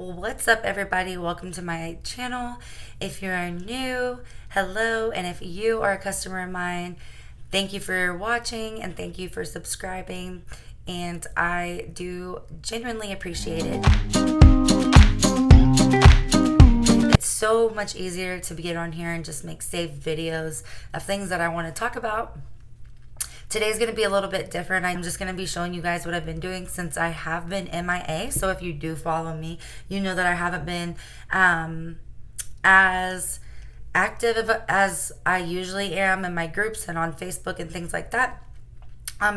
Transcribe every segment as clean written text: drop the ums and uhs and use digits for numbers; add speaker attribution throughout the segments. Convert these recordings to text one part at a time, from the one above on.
Speaker 1: Well, what's up, everybody? Welcome to my channel. If you are new, hello. And if you are a customer of mine, thank you for watching and thank you for subscribing. And I do genuinely appreciate it. It's so much easier to get on here and just make saved videos of things that I want to talk about. Today's going to be a little bit different. I'm just going to be showing you guys what I've been doing since I have been MIA. So if you do follow me, you know that I haven't been as active as I usually am in my groups and on Facebook and things like that,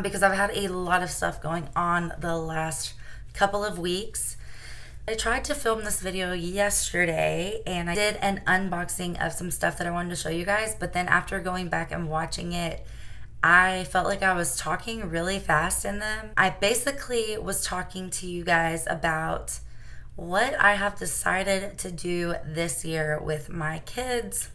Speaker 1: because I've had a lot of stuff going on the last couple of weeks. I tried to film this video yesterday and I did an unboxing of some stuff that I wanted to show you guys, but then after going back and watching it, I felt like I was talking really fast in them. I basically was talking to you guys about what I have decided to do this year with my kids.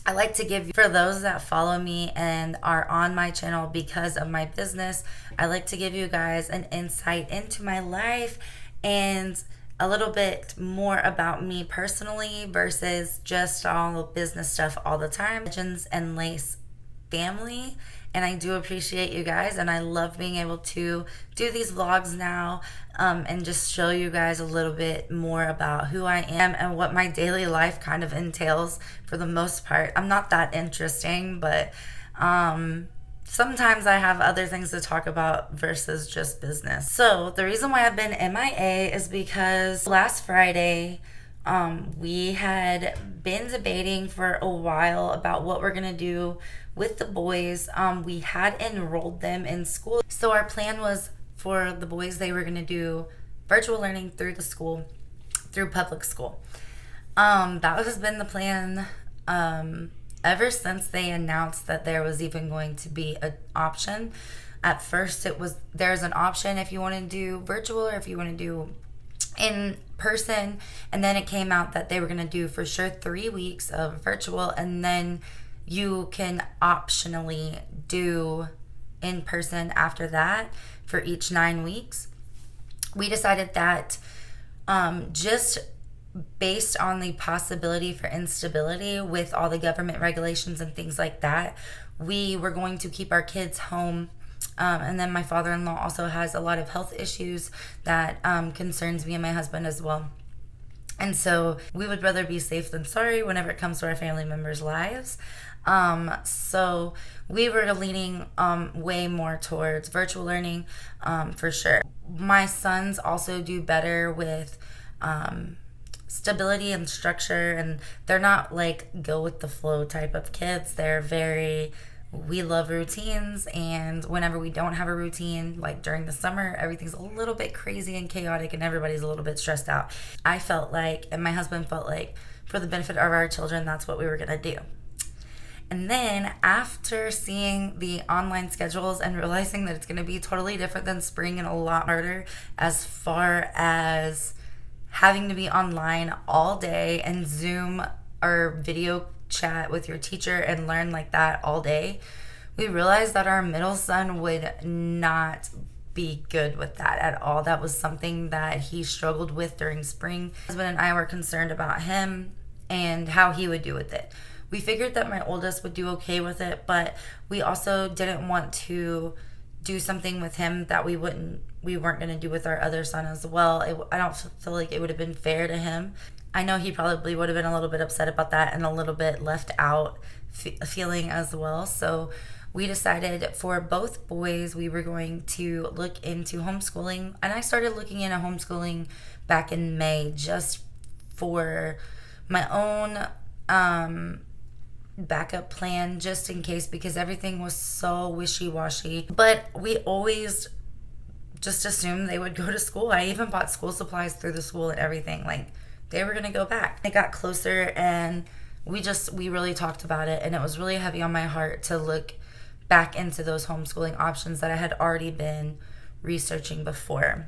Speaker 1: I like to give, for those that follow me and are on my channel because of my business, I like to give you guys an insight into my life and a little bit more about me personally versus just all business stuff all the time. Legends and Lace family, and I do appreciate you guys, and I love being able to do these vlogs now and just show you guys a little bit more about who I am and what my daily life kind of entails. For the most part, I'm not that interesting, but sometimes I have other things to talk about versus just business. So the reason why I've been MIA is because last Friday we had been debating for a while about what we're gonna do with the boys. We had enrolled them in school. So our plan was for the boys, they were gonna do virtual learning through the school, through public school. That has been the plan ever since they announced that there was even going to be an option. At first it was, there's an option if you want to do virtual or if you want to do in person, and then it came out that they were going to do for sure 3 weeks of virtual, and then you can optionally do in person after that for each 9 weeks. We decided that just based on the possibility for instability with all the government regulations and things like that, we were going to keep our kids home. And then my father-in-law also has a lot of health issues that concerns me and my husband as well. And so we would rather be safe than sorry whenever it comes to our family members' lives. So we were leaning way more towards virtual learning for sure. My sons also do better with stability and structure, and they're not like go with the flow type of kids. They're very, we love routines, and whenever we don't have a routine, like during the summer, everything's a little bit crazy and chaotic and everybody's a little bit stressed out. I felt like, and my husband felt like, for the benefit of our children, that's what we were gonna do. And then after seeing the online schedules and realizing that it's gonna be totally different than spring and a lot harder as far as having to be online all day and Zoom or video chat with your teacher and learn like that all day, we realized that our middle son would not be good with that at all. That was something that he struggled with during spring. My husband and I were concerned about him and how he would do with it. We figured that my oldest would do okay with it, but we also didn't want to do something with him that we weren't going to do with our other son as well. I don't feel like it would have been fair to him. I know he probably would have been a little bit upset about that and a little bit left out feeling as well. So we decided for both boys we were going to look into homeschooling, and I started looking into homeschooling back in May just for my own backup plan, just in case, because everything was so wishy-washy. But we always just assumed they would go to school. I even bought school supplies through the school and everything, like they were gonna go back. It got closer and we really talked about it, and it was really heavy on my heart to look back into those homeschooling options that I had already been researching before.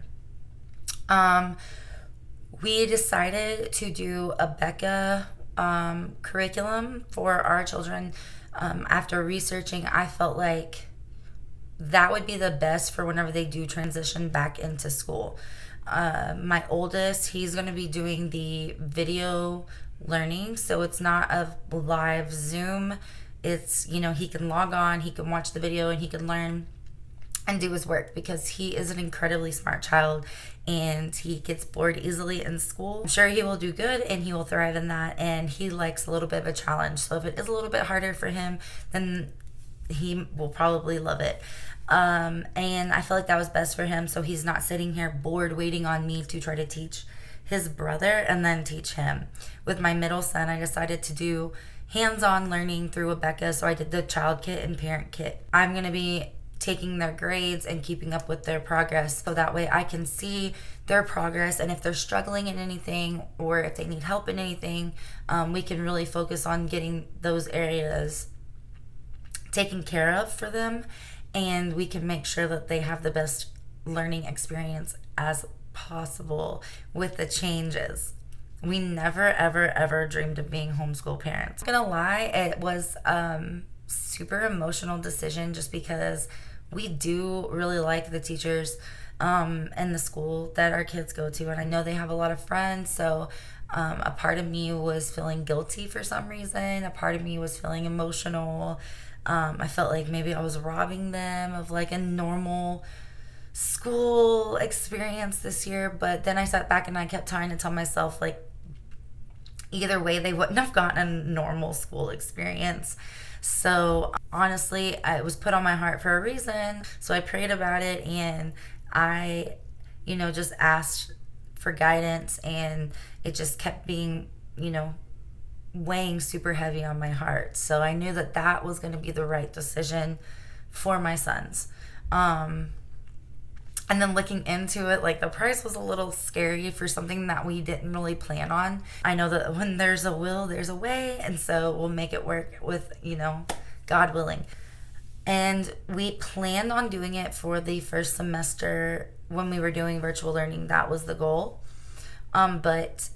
Speaker 1: We decided to do a Becca curriculum for our children. After researching, I felt like that would be the best for whenever they do transition back into school. my oldest, he's going to be doing the video learning. So it's not a live Zoom. It's, he can log on, he can watch the video, and he can learn and do his work, because he is an incredibly smart child and he gets bored easily in school. I'm sure he will do good and he will thrive in that, and he likes a little bit of a challenge. So if it is a little bit harder for him, then he will probably love it. And I feel like that was best for him, so he's not sitting here bored waiting on me to try to teach his brother and then teach him. With my middle son, I decided to do hands-on learning through Rebecca, so I did the child kit and parent kit. I'm going to be taking their grades and keeping up with their progress, so that way I can see their progress, and if they're struggling in anything or if they need help in anything, we can really focus on getting those areas taken care of for them, and we can make sure that they have the best learning experience as possible with the changes. We never ever dreamed of being homeschool parents. I'm not gonna lie, it was super emotional decision, just because we do really like the teachers in the school that our kids go to, and I know they have a lot of friends, so a part of me was feeling guilty for some reason. A part of me was feeling emotional. I felt like maybe I was robbing them of like a normal school experience this year, but then I sat back and I kept trying to tell myself, like, either way they wouldn't have gotten a normal school experience. So honestly, it was put on my heart for a reason, so I prayed about it, and I just asked for guidance, and it just kept being weighing super heavy on my heart. So I knew that that was going to be the right decision for my sons. And then looking into it, like, the price was a little scary for something that we didn't really plan on. I know that when there's a will, there's a way, and so we'll make it work with, God willing. And we planned on doing it for the first semester when we were doing virtual learning. That was the goal. But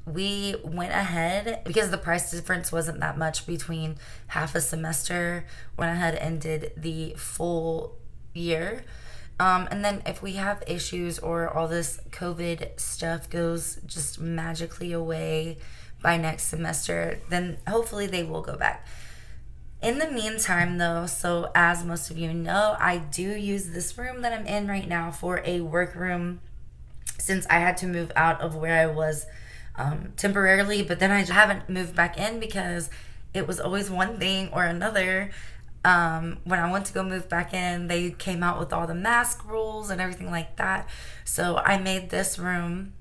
Speaker 1: we went ahead, because the price difference wasn't that much between half a semester, went ahead and did the full year. And then if we have issues or all this COVID stuff goes just magically away by next semester, then hopefully they will go back. In the meantime, though, so as most of you know, I do use this room that I'm in right now for a workroom, since I had to move out of where I was temporarily, but then I haven't moved back in because it was always one thing or another. When I went to go move back in, they came out with all the mask rules and everything like that. So I made this room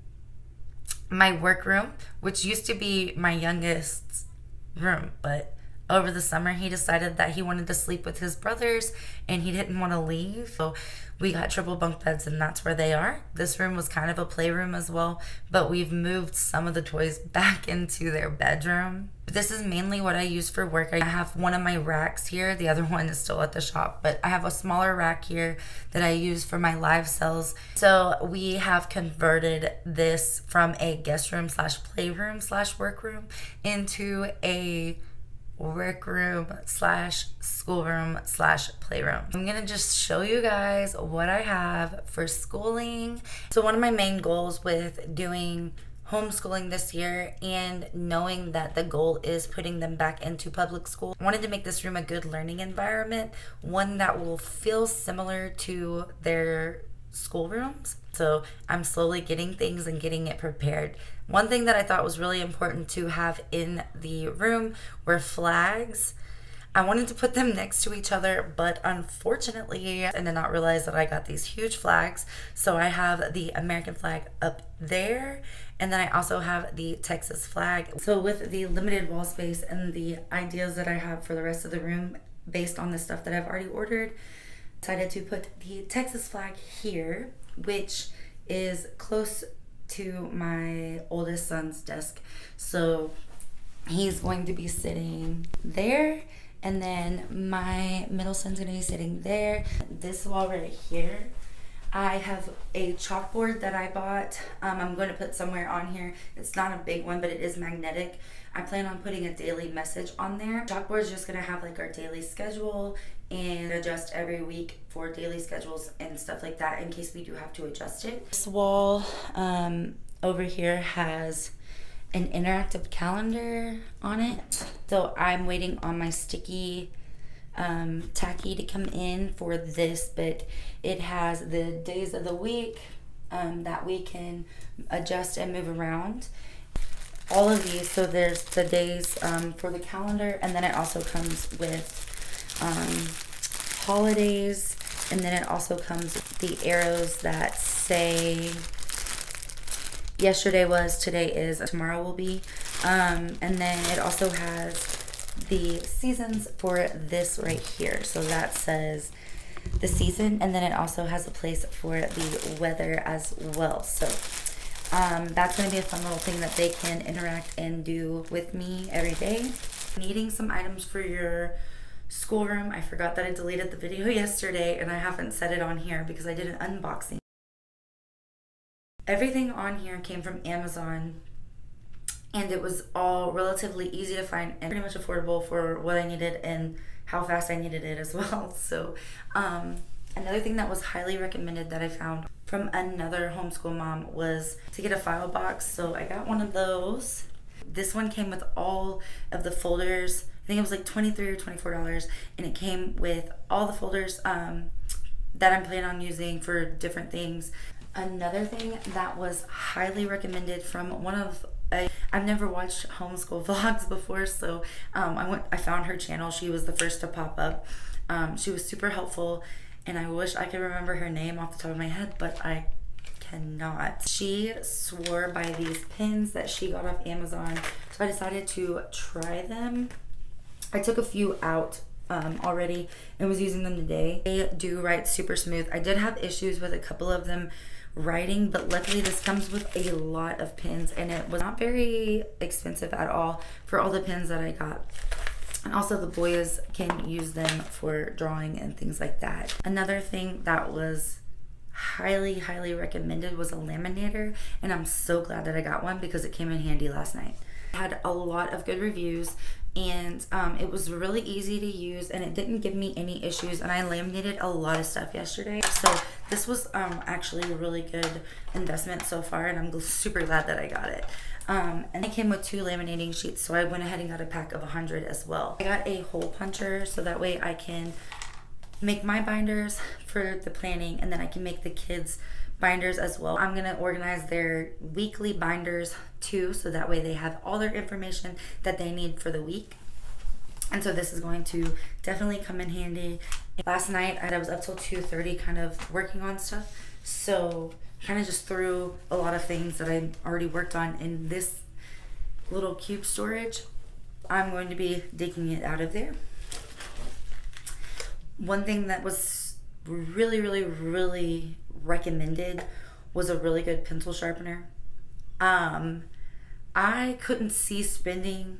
Speaker 1: my work room, which used to be my youngest's room, but over the summer he decided that he wanted to sleep with his brothers and he didn't want to leave. So we got triple bunk beds, and that's where they are. This room was kind of a playroom as well, but we've moved some of the toys back into their bedroom. This is mainly what I use for work. I have one of my racks here. The other one is still at the shop, but I have a smaller rack here that I use for my live cells. So we have converted this from a guest room slash playroom slash workroom into a workroom slash schoolroom slash playroom. I'm gonna just show you guys what I have for schooling. So one of my main goals with doing homeschooling this year, and knowing that the goal is putting them back into public school, I wanted to make this room a good learning environment, one that will feel similar to their schoolrooms. So I'm slowly getting things and getting it prepared. One thing that I thought was really important to have in the room were flags. I wanted to put them next to each other, but unfortunately I did not realize that I got these huge flags. So I have the American flag up there, and then I also have the Texas flag. So with the limited wall space and the ideas that I have for the rest of the room based on the stuff that I've already ordered, decided to put the Texas flag here, which is close to my oldest son's desk. So he's going to be sitting there, and then my middle son's gonna be sitting there. This wall right here, I have a chalkboard that I bought. I'm going to put somewhere on here. It's not a big one, but it is magnetic. I plan on putting a daily message on there. Chalkboard is just going to have like our daily schedule and adjust every week for daily schedules and stuff like that in case we do have to adjust it. This wall over here has an interactive calendar on it. So I'm waiting on my sticky tacky to come in for this, but it has the days of the week that we can adjust and move around. All of these, so there's the days for the calendar, and then it also comes with holidays, and then it also comes with the arrows that say yesterday was, today is, tomorrow will be, and then it also has the seasons for this right here. So that says the season, and then it also has a place for the weather as well. So that's going to be a fun little thing that they can interact and do with me every day. Needing some items for your schoolroom. I forgot that I deleted the video yesterday and I haven't set it on here because I did an unboxing. Everything on here came from Amazon, and it was all relatively easy to find and pretty much affordable for what I needed and how fast I needed it as well. So another thing that was highly recommended that I found from another homeschool mom was to get a file box. So I got one of those. This one came with all of the folders. I think it was like $23 or $24, and it came with all the folders that I'm planning on using for different things. Another thing that was highly recommended from one of I've never watched homeschool vlogs before, so I found her channel. She was the first to pop up. She was super helpful, and I wish I could remember her name off the top of my head, but I cannot. She swore by these pins that she got off Amazon, so I decided to try them. I took a few out already and was using them today. They do write super smooth. I did have issues with a couple of them writing, but luckily this comes with a lot of pins, and it was not very expensive at all for all the pins that I got. And also the boys can use them for drawing and things like that. Another thing that was highly recommended was a laminator, and I'm so glad that I got one because it came in handy last night. It had a lot of good reviews, and it was really easy to use, and it didn't give me any issues, and I laminated a lot of stuff yesterday. So this was actually a really good investment so far, and I'm super glad that I got it. And it came with 2 laminating sheets, so I went ahead and got a pack of 100 as well. I got a hole puncher so that way I can make my binders for the planning, and then I can make the kids binders as well. I'm gonna organize their weekly binders too, so that way they have all their information that they need for the week. And so this is going to definitely come in handy. Last night I was up till 2:30 kind of working on stuff, so kind of just threw a lot of things that I already worked on in this little cube storage. I'm going to be digging it out of there. One thing that was really recommended was a really good pencil sharpener. I couldn't see spending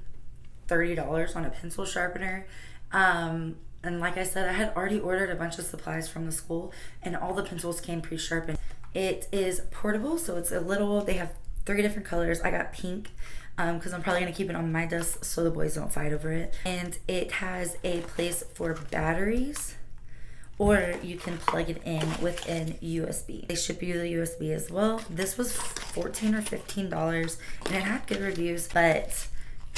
Speaker 1: $30 on a pencil sharpener. And like I said, I had already ordered a bunch of supplies from the school, and all the pencils came pre-sharpened. It is portable, so it's a little, they have 3 different colors. I got pink because I'm probably going to keep it on my desk so the boys don't fight over it. And it has a place for batteries, or you can plug it in with an USB. They ship you the USB as well. This was $14 or $15, and it had good reviews, but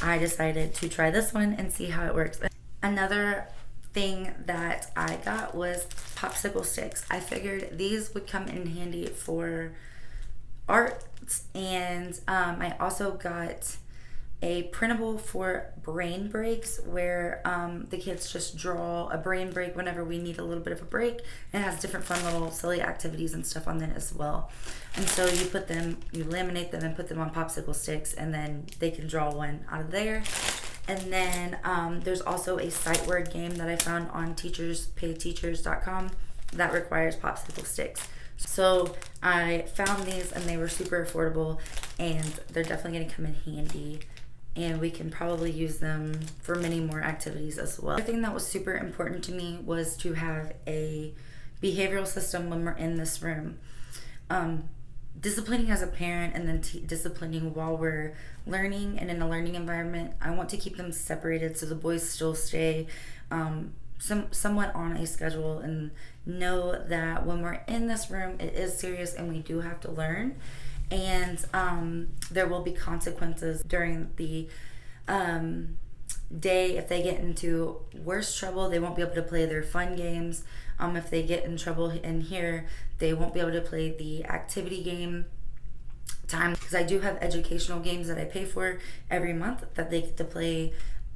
Speaker 1: I decided to try this one and see how it works. Another thing that I got was popsicle sticks. I figured these would come in handy for art, and I also got a printable for brain breaks where the kids just draw a brain break whenever we need a little bit of a break. And it has different fun little silly activities and stuff on it as well. And so you laminate them and put them on popsicle sticks, and then they can draw one out of there. And then there's also a sight word game that I found on teacherspayteachers.com that requires popsicle sticks. So I found these, and they were super affordable, and they're definitely going to come in handy, and we can probably use them for many more activities as well. The thing that was super important to me was to have a behavioral system when we're in this room. Disciplining as a parent and then disciplining while we're learning and in a learning environment, I want to keep them separated so the boys still stay somewhat on a schedule, and know that when we're in this room, it is serious and we do have to learn. And there will be consequences during the day. If they get into worse trouble, they won't be able to play their fun games. If they get in trouble in here, they won't be able to play the activity game time, because I do have educational games that I pay for every month that they get to play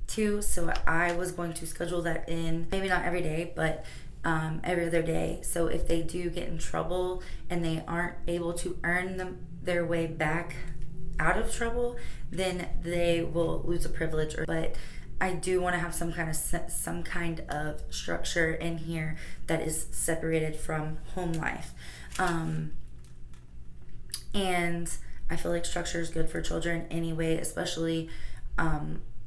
Speaker 1: too. So I was going to schedule that in, maybe not every day, but every other day. So if they do get in trouble and they aren't able to earn their way back out of trouble, then they will lose a privilege. But I do want to have some kind of structure in here that is separated from home life. And I feel like structure is good for children anyway, especially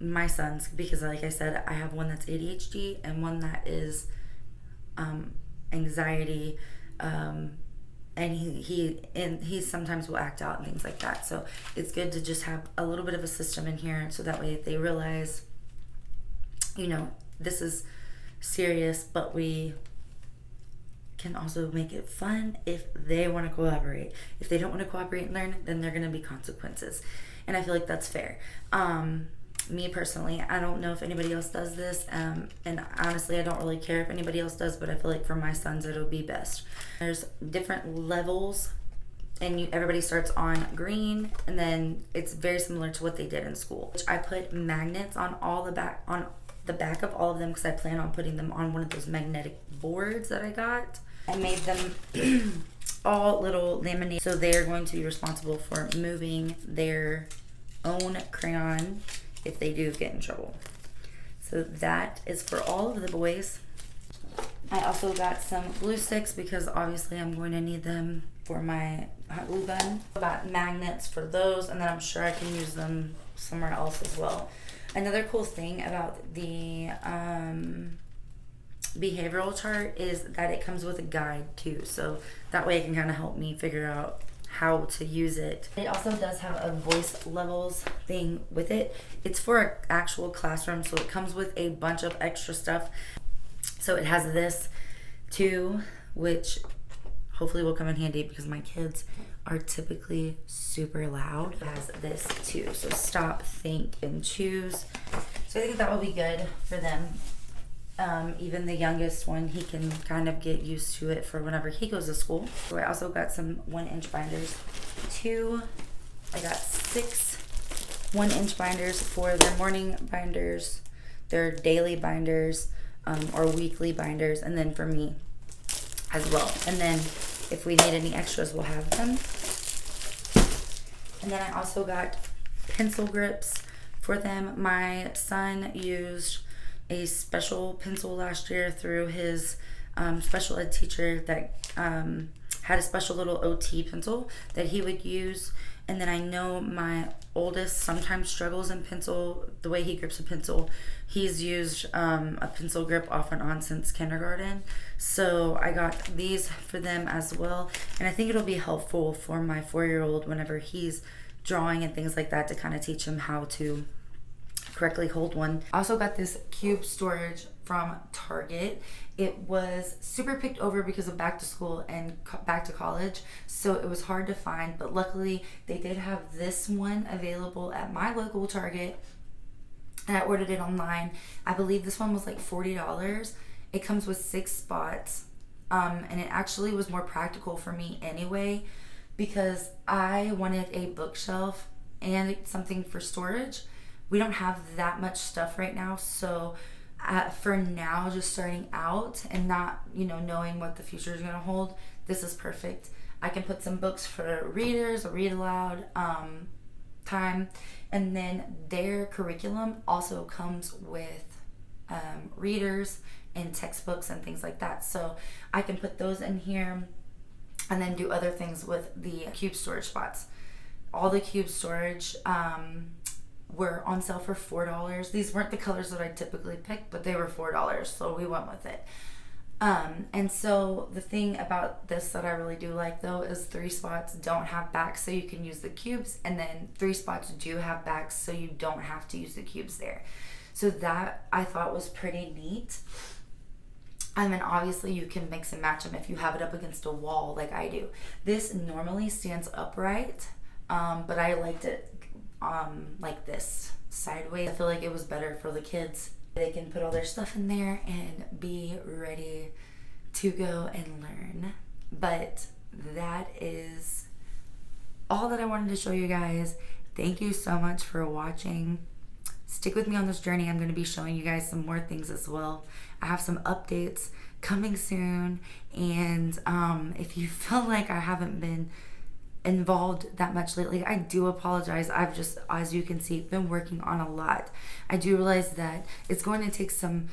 Speaker 1: my sons, because like I said, I have one that's ADHD and one that is anxiety, and he sometimes will act out and things like that. So it's good to just have a little bit of a system in here, so that way if they realize, this is serious, but we can also make it fun if they want to cooperate. If they don't want to cooperate and learn, then there are going to be consequences. And I feel like that's fair. Me personally, I don't know if anybody else does this, and honestly, I don't really care if anybody else does, but I feel like for my sons, it'll be best. There's different levels, and everybody starts on green, and then it's very similar to what they did in school. I put magnets on the back of all of them, because I plan on putting them on one of those magnetic boards that I got. I made them all little laminated, so they are going to be responsible for moving their own crayon if they do get in trouble. So that is for all of the boys. I also got some glue sticks, because obviously I'm going to need them for my hot glue gun. I got magnets for those, and then I'm sure I can use them somewhere else as well. Another cool thing about the behavioral chart is that it comes with a guide too, so that way it can kind of help me figure out how to use it. It also does have a voice levels thing with it. It's for an actual classroom, so it comes with a bunch of extra stuff. So it has this too, which hopefully will come in handy, because my kids are typically super loud. It has this too, so stop, think, and choose. So I think that will be good for them. Even the youngest one, he can kind of get used to it for whenever he goes to school. So I also got some 1-inch binders. I got 6 1-inch binders for their morning binders, their daily binders, or weekly binders, and then for me as well. And then if we need any extras, we'll have them. And then I also got pencil grips for them. My son used a special pencil last year through his special ed teacher that had a special little OT pencil that he would use. And then I know my oldest sometimes struggles in pencil, the way he grips a pencil. He's used a pencil grip off and on since kindergarten. So I got these for them as well. And I think it'll be helpful for my 4-year-old whenever he's drawing and things like that, to kind of teach him how to correctly hold one. I also got this cube storage from Target. It was super picked over because of back to school and back to college, so it was hard to find, but luckily they did have this one available at my local Target, and I ordered it online. I believe this one was like $40. It comes with 6 spots, and it actually was more practical for me anyway, because I wanted a bookshelf and something for storage. We don't have that much stuff right now, so for now, just starting out and not, knowing what the future is going to hold, this is perfect. I can put some books for readers or read aloud time, and then their curriculum also comes with readers and textbooks and things like that. So I can put those in here and then do other things with the cube storage spots. All the cube storage were on sale for $4. These weren't the colors that I typically pick, but they were $4, so we went with it. And so the thing about this that I really do like though is 3 spots don't have backs, so you can use the cubes, and then 3 spots do have backs, so you don't have to use the cubes there. So that I thought was pretty neat. And then obviously you can mix and match them if you have it up against a wall like I do. This normally stands upright, but I liked it like this, sideways. I feel like it was better for the kids. They can put all their stuff in there and be ready to go and learn. But that is all that I wanted to show you guys. Thank you so much for watching. Stick with me on this journey. I'm going to be showing you guys some more things as well. I have some updates coming soon, and if you feel like I haven't been involved that much lately, I do apologize. I've just, as you can see, been working on a lot. I do realize that it's going to take some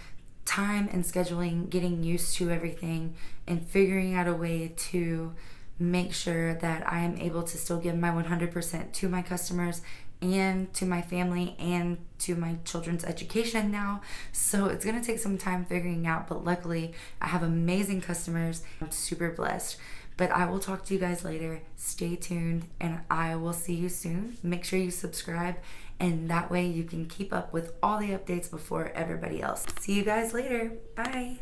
Speaker 1: time and scheduling, getting used to everything, and figuring out a way to make sure that I am able to still give my 100% to my customers and to my family and to my children's education now. So it's gonna take some time figuring out, but luckily I have amazing customers. I'm super blessed. But I will talk to you guys later. Stay tuned, and I will see you soon. Make sure you subscribe, and that way you can keep up with all the updates before everybody else. See you guys later. Bye.